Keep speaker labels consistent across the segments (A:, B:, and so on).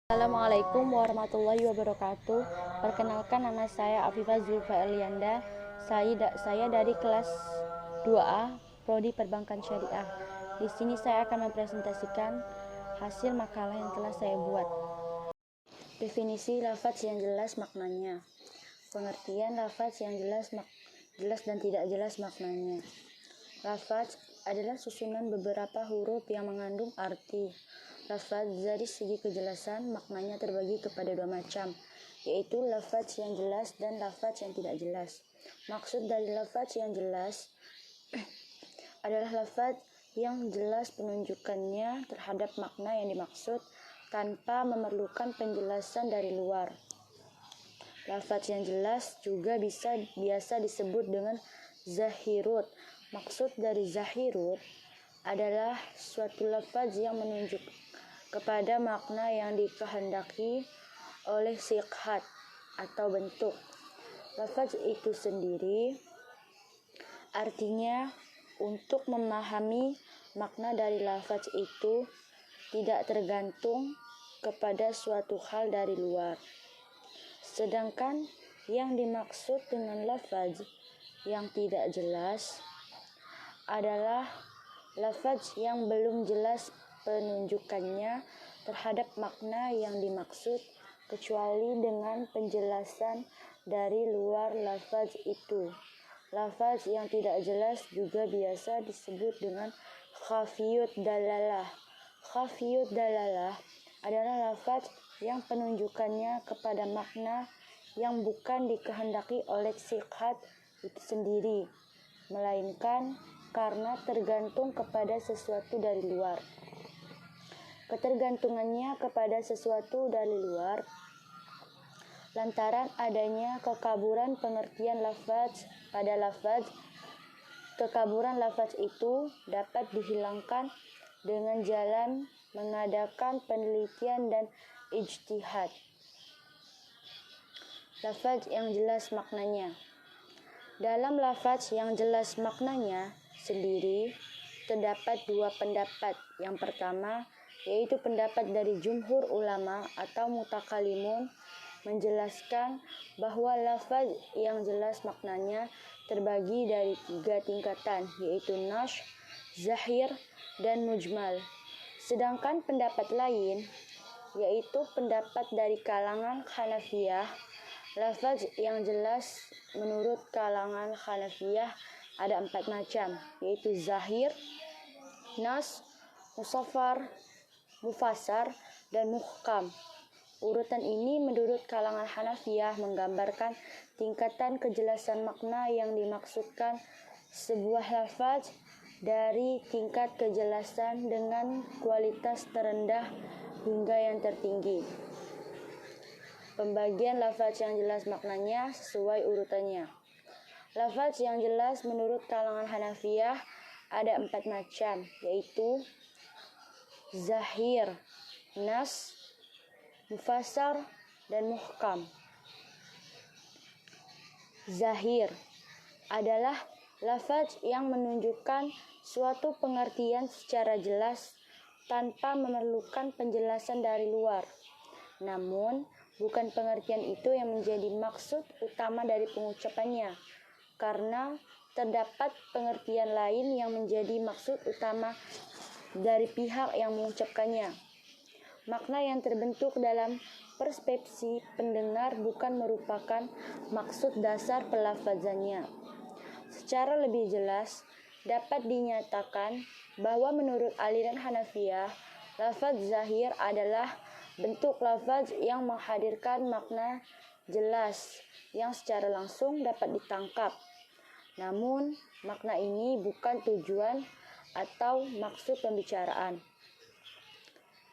A: Assalamualaikum warahmatullahi wabarakatuh. Perkenalkan, nama saya Afifah Zulfa Elianda. Saya dari kelas 2A Prodi Perbankan Syariah. Di sini saya akan mempresentasikan hasil makalah yang telah saya buat. Definisi lafaz yang jelas maknanya. Pengertian lafaz yang jelas dan tidak jelas maknanya. Lafaz adalah susunan beberapa huruf yang mengandung arti. Lafaz dari segi kejelasan maknanya terbagi kepada dua macam, yaitu lafaz yang jelas dan lafaz yang tidak jelas. Maksud dari lafaz yang jelas adalah lafaz yang jelas penunjukannya terhadap makna yang dimaksud tanpa memerlukan penjelasan dari luar. Lafaz yang jelas juga biasa disebut dengan zahirut. Maksud dari zahirut adalah suatu lafaz yang menunjuk kepada makna yang dikehendaki oleh sikhat atau bentuk. Lafaz itu sendiri artinya untuk memahami makna dari lafaz itu tidak tergantung kepada suatu hal dari luar. Sedangkan yang dimaksud dengan lafaz yang tidak jelas adalah lafaz yang belum jelas penunjukannya terhadap makna yang dimaksud kecuali dengan penjelasan dari luar lafaz itu. Lafaz yang tidak jelas juga biasa disebut dengan khafiyut dalalah. Khafiyut dalalah adalah lafaz yang penunjukannya kepada makna yang bukan dikehendaki oleh sikhat itu sendiri, melainkan karena tergantung kepada sesuatu dari luar. Ketergantungannya kepada sesuatu dari luar lantaran adanya kekaburan pengertian lafaz pada lafaz. Kekaburan lafaz itu dapat dihilangkan dengan jalan mengadakan penelitian dan ijtihad. Lafaz yang jelas maknanya. Dalam lafaz yang jelas maknanya sendiri terdapat dua pendapat. Yang pertama yaitu pendapat dari jumhur ulama atau mutakalimun menjelaskan bahwa lafaz yang jelas maknanya terbagi dari 3 tingkatan, yaitu nash, zahir, dan mujmal. Sedangkan pendapat lain yaitu pendapat dari kalangan Hanafiyah. Lafaz yang jelas menurut kalangan Hanafiyah ada 4 macam, yaitu zahir, nas, mufassar, dan muhkam. Urutan ini menurut kalangan Hanafiyah menggambarkan tingkatan kejelasan makna yang dimaksudkan sebuah lafaz dari tingkat kejelasan dengan kualitas terendah hingga yang tertinggi. Pembagian lafaz yang jelas maknanya sesuai urutannya. Lafaz yang jelas menurut kalangan Hanafiyah ada 4 macam, yaitu zahir, nas, mufassar, dan muhkam. Zahir adalah lafaz yang menunjukkan suatu pengertian secara jelas tanpa memerlukan penjelasan dari luar. Namun, bukan pengertian itu yang menjadi maksud utama dari pengucapannya, karena terdapat pengertian lain yang menjadi maksud utama dari pihak yang mengucapkannya. Makna yang terbentuk dalam persepsi pendengar bukan merupakan maksud dasar pelafazannya. Secara lebih jelas, dapat dinyatakan bahwa menurut aliran Hanafiyah, lafaz zahir adalah bentuk lafaz yang menghadirkan makna jelas yang secara langsung dapat ditangkap. Namun, makna ini bukan tujuan atau maksud pembicaraan.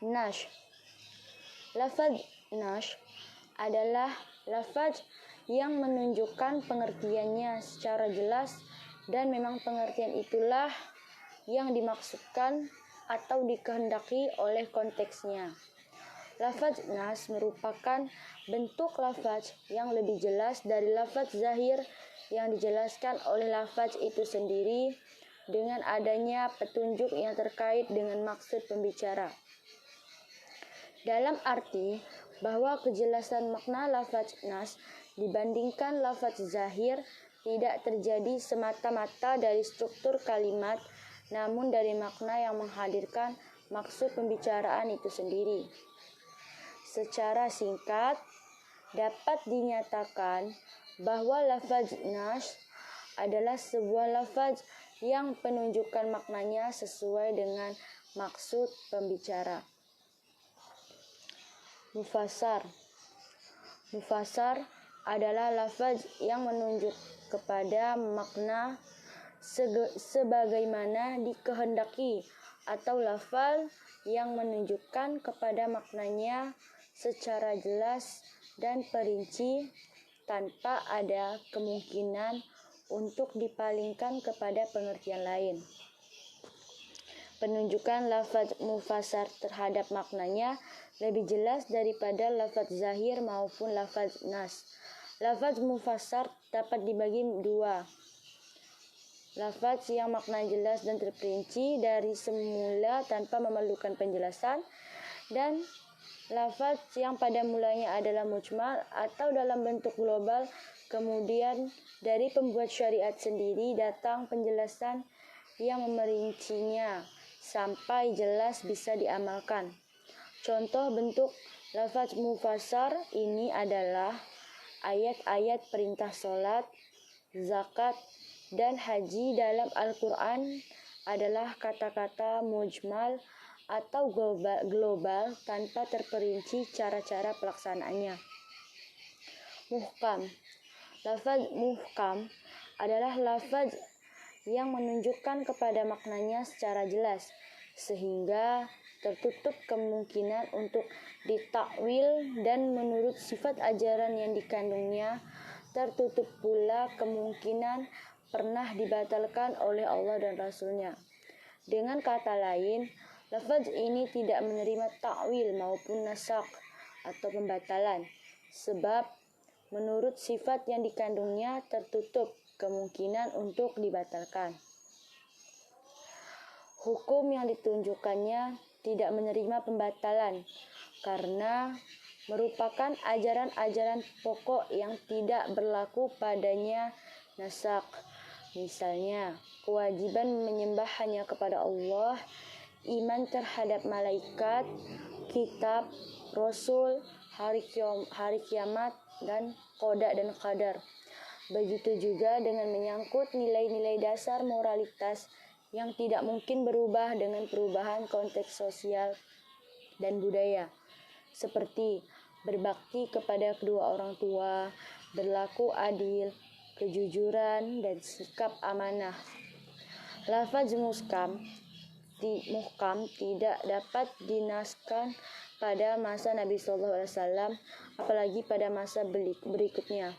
A: Nash. Lafaz nash adalah lafaz yang menunjukkan pengertiannya secara jelas dan memang pengertian itulah yang dimaksudkan atau dikehendaki oleh konteksnya. Lafaz nas merupakan bentuk lafaz yang lebih jelas dari lafaz zahir yang dijelaskan oleh lafaz itu sendiri dengan adanya petunjuk yang terkait dengan maksud pembicara. dalam arti bahwa kejelasan makna lafaz nas dibandingkan lafaz zahir tidak terjadi semata-mata dari struktur kalimat, namun dari makna yang menghadirkan maksud pembicaraan itu sendiri. Secara singkat, dapat dinyatakan bahwa lafaz nas adalah sebuah lafaz yang penunjukan maknanya sesuai dengan maksud pembicara. Mufassar. Mufassar adalah lafaz yang menunjuk kepada makna sebagaimana dikehendaki atau lafaz yang menunjukkan kepada maknanya secara jelas dan perinci tanpa ada kemungkinan untuk dipalingkan kepada pengertian lain. Penunjukan lafaz mufassar terhadap maknanya lebih jelas daripada lafaz zahir maupun lafaz nas. Lafaz mufassar dapat dibagi dua. Lafaz yang makna jelas dan terperinci dari semula tanpa memerlukan penjelasan, dan lafaz yang pada mulanya adalah mujmal atau dalam bentuk global, kemudian dari pembuat syariat sendiri datang penjelasan yang memerincinya sampai jelas bisa diamalkan. Contoh bentuk lafaz mufassar ini adalah ayat-ayat perintah sholat, zakat, dan haji dalam Al-Quran adalah kata-kata mujmal atau global tanpa terperinci cara-cara pelaksanaannya. Muhkam. Lafaz muhkam adalah lafaz yang menunjukkan kepada maknanya secara jelas, sehingga tertutup kemungkinan untuk ditakwil, dan menurut sifat ajaran yang dikandungnya, tertutup pula kemungkinan pernah dibatalkan oleh Allah dan Rasul-Nya. Dengan kata lain, lafaz ini tidak menerima takwil maupun nasakh atau pembatalan, sebab menurut sifat yang dikandungnya tertutup kemungkinan untuk dibatalkan. Hukum yang ditunjukkannya tidak menerima pembatalan karena merupakan ajaran-ajaran pokok yang tidak berlaku padanya nasakh. Misalnya, kewajiban menyembah hanya kepada Allah, iman terhadap malaikat, kitab, rasul, hari kiamat, dan qada dan qadar. Begitu juga dengan menyangkut nilai-nilai dasar moralitas yang tidak mungkin berubah dengan perubahan konteks sosial dan budaya, seperti berbakti kepada kedua orang tua, berlaku adil, kejujuran, dan sikap amanah. Lafaz muhkam tidak dapat dinaskan pada masa Nabi SAW, apalagi pada masa berikutnya.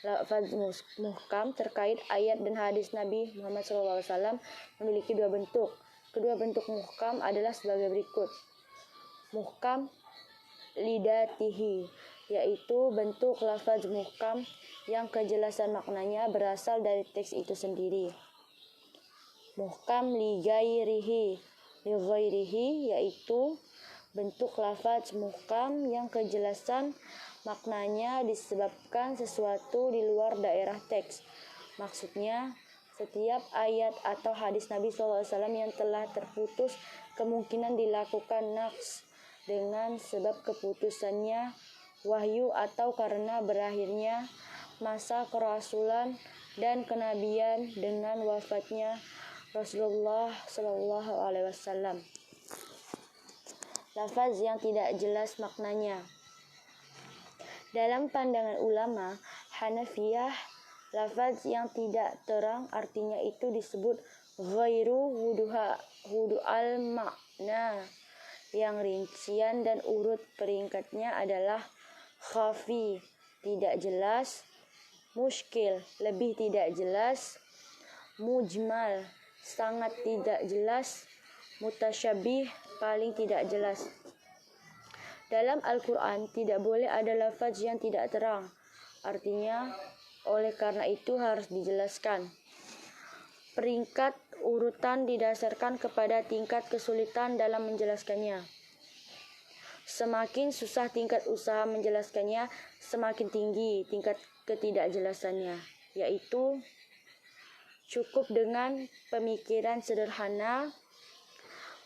A: Lafaz muhkam terkait ayat dan hadis Nabi Muhammad SAW memiliki dua bentuk. Kedua bentuk muhkam adalah sebagai berikut. Muhkam lidatihi, yaitu bentuk lafaz muhkam yang kejelasan maknanya berasal dari teks itu sendiri. Muhkam li ghairihi, yaitu bentuk lafaz muhkam yang kejelasan maknanya disebabkan sesuatu di luar daerah teks. Maksudnya, setiap ayat atau hadis Nabi SAW yang telah terputus kemungkinan dilakukan naqs dengan sebab keputusannya wahyu atau karena berakhirnya masa kerasulan dan kenabian dengan wafatnya Rasulullah SAW. Lafaz yang tidak jelas maknanya. Dalam pandangan ulama Hanafiyah, lafaz yang tidak terang artinya itu disebut ghairu wudu'al makna, yang rincian dan urut peringkatnya adalah khafi, tidak jelas, muskil, lebih tidak jelas, mujmal, sangat tidak jelas, mutasyabih, paling tidak jelas. Dalam Al-Quran tidak boleh ada lafaz yang tidak terang. Artinya, oleh karena itu harus dijelaskan. Peringkat urutan didasarkan kepada tingkat kesulitan dalam menjelaskannya. Semakin susah tingkat usaha menjelaskannya, semakin tinggi tingkat ketidakjelasannya, yaitu cukup dengan pemikiran sederhana,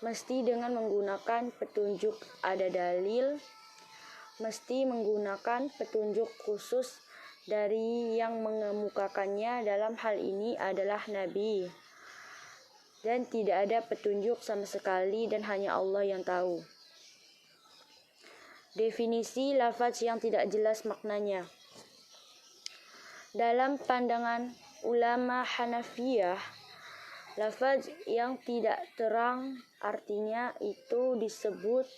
A: mesti dengan menggunakan petunjuk ada dalil, mesti menggunakan petunjuk khusus dari yang mengemukakannya dalam hal ini adalah Nabi, dan tidak ada petunjuk sama sekali dan hanya Allah yang tahu. Definisi lafaz yang tidak jelas maknanya. Dalam pandangan ulama Hanafiyah, lafaz yang tidak terang artinya itu disebut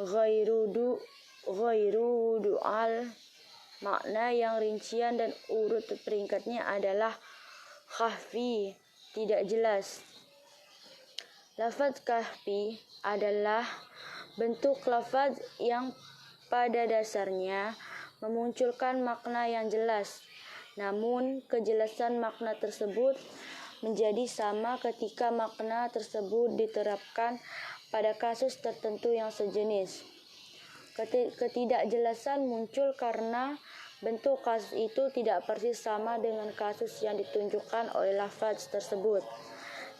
A: ghairu du'al. Makna yang rincian dan urut peringkatnya adalah khaffi, tidak jelas. Lafaz khaffi adalah bentuk lafaz yang pada dasarnya memunculkan makna yang jelas, namun kejelasan makna tersebut menjadi sama ketika makna tersebut diterapkan pada kasus tertentu yang sejenis. Ketidakjelasan muncul karena bentuk kasus itu tidak persis sama dengan kasus yang ditunjukkan oleh lafaz tersebut,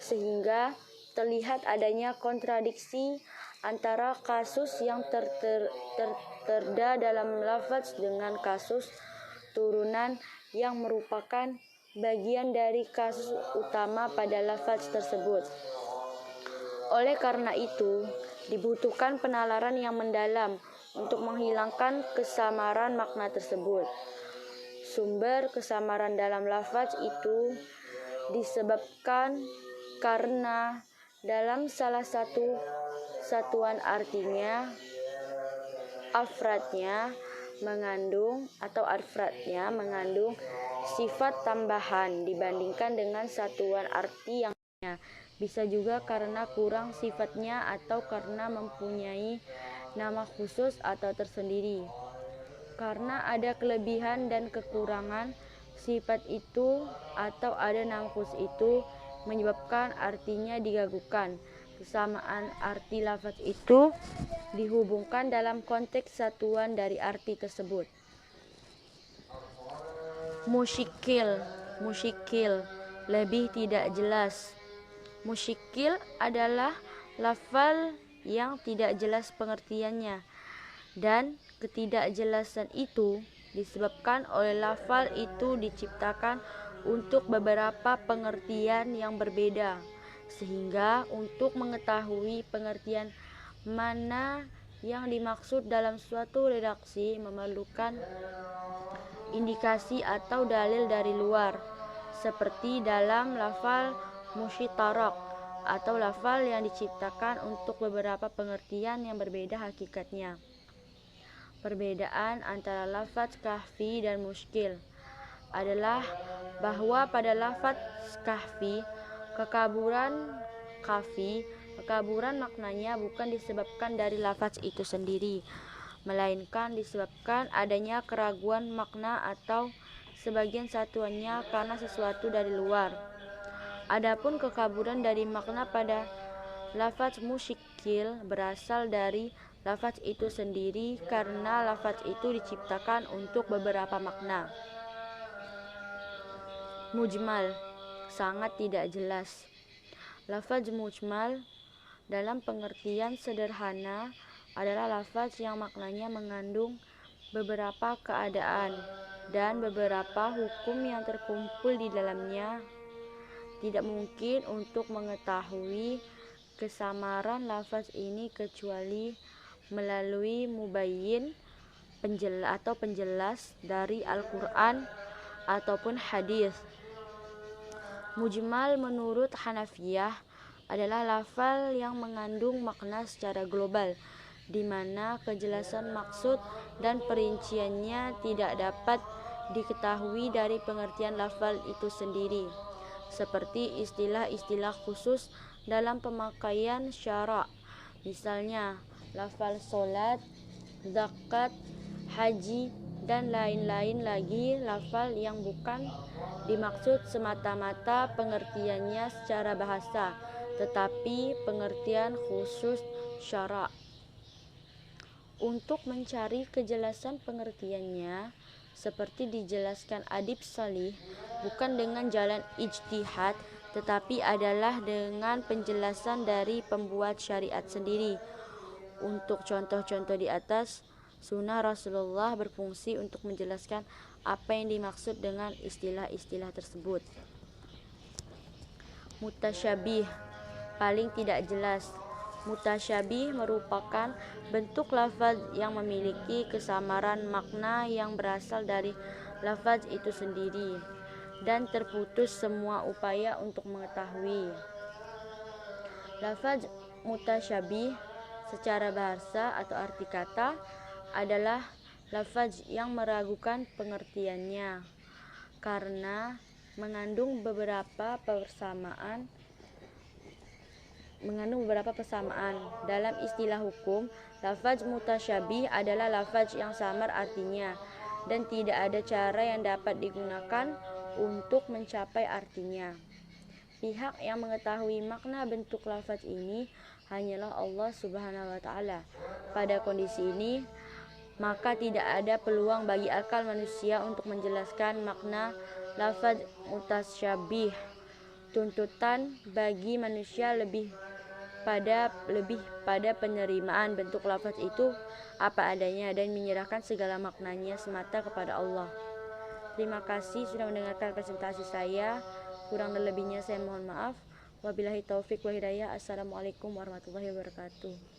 A: sehingga terlihat adanya kontradiksi antara kasus yang terda dalam lafaz dengan kasus turunan yang merupakan bagian dari kasus utama pada lafaz tersebut. Oleh karena itu, dibutuhkan penalaran yang mendalam untuk menghilangkan kesamaran makna tersebut. Sumber kesamaran dalam lafaz itu disebabkan karena dalam salah satu satuan artinya afradnya mengandung sifat tambahan dibandingkan dengan satuan arti yang lainnya. Bisa juga karena kurang sifatnya atau karena mempunyai nama khusus atau tersendiri. Karena ada kelebihan dan kekurangan sifat itu atau ada nama khusus itu menyebabkan artinya digabungkan. Kesamaan arti lafaz itu dihubungkan dalam konteks satuan dari arti tersebut. Musyikil, lebih tidak jelas. Musyikil adalah lafal yang tidak jelas pengertiannya, dan ketidakjelasan itu disebabkan oleh lafal itu diciptakan untuk beberapa pengertian yang berbeda, sehingga untuk mengetahui pengertian mana yang dimaksud dalam suatu redaksi memerlukan indikasi atau dalil dari luar, seperti dalam lafal musytarak atau lafal yang diciptakan untuk beberapa pengertian yang berbeda hakikatnya. Perbedaan antara lafaz kahfi dan muskil adalah bahwa pada lafaz kahfi, kekaburan maknanya bukan disebabkan dari lafaz itu sendiri, melainkan disebabkan adanya keraguan makna atau sebagian satuannya karena sesuatu dari luar. Adapun kekaburan dari makna pada lafaz musyikil berasal dari lafaz itu sendiri karena lafaz itu diciptakan untuk beberapa makna. Mujmal, sangat tidak jelas. Lafaz mujmal dalam pengertian sederhana adalah lafaz yang maknanya mengandung beberapa keadaan dan beberapa hukum yang terkumpul di dalamnya. Tidak mungkin untuk mengetahui kesamaran lafaz ini kecuali melalui mubayyin, penjelas dari Al-Quran ataupun hadis. Mujmal menurut Hanafiyah adalah lafal yang mengandung makna secara global, di mana kejelasan maksud dan perinciannya tidak dapat diketahui dari pengertian lafal itu sendiri, seperti istilah-istilah khusus dalam pemakaian syara', misalnya lafal salat, zakat, haji, dan lain-lain lagi lafal yang bukan dimaksud semata-mata pengertiannya secara bahasa, tetapi pengertian khusus syara'. Untuk mencari kejelasan pengertiannya, seperti dijelaskan Adib Salih, bukan dengan jalan ijtihad, tetapi adalah dengan penjelasan dari pembuat syariat sendiri. Untuk contoh-contoh di atas, sunnah Rasulullah berfungsi untuk menjelaskan apa yang dimaksud dengan istilah-istilah tersebut. Mutasyabih, paling tidak jelas. Mutasyabih merupakan bentuk lafaz yang memiliki kesamaran makna yang berasal dari lafaz itu sendiri dan terputus semua upaya untuk mengetahui. Lafaz mutasyabih secara bahasa atau arti kata adalah lafaz yang meragukan pengertiannya karena mengandung beberapa persamaan. Dalam istilah hukum, lafaz mutasyabih adalah lafaz yang samar artinya dan tidak ada cara yang dapat digunakan untuk mencapai artinya. Pihak yang mengetahui makna bentuk lafaz ini hanyalah Allah Subhanahu wa taala. Pada kondisi ini, maka tidak ada peluang bagi akal manusia untuk menjelaskan makna lafaz mutasyabih. Tuntutan bagi manusia lebih pada penerimaan bentuk lafaz itu apa adanya dan menyerahkan segala maknanya semata kepada Allah. Terima kasih sudah mendengarkan presentasi saya. Kurang dan lebihnya saya mohon maaf. Wabillahi taufik wa hidayah. Assalamualaikum warahmatullahi wabarakatuh.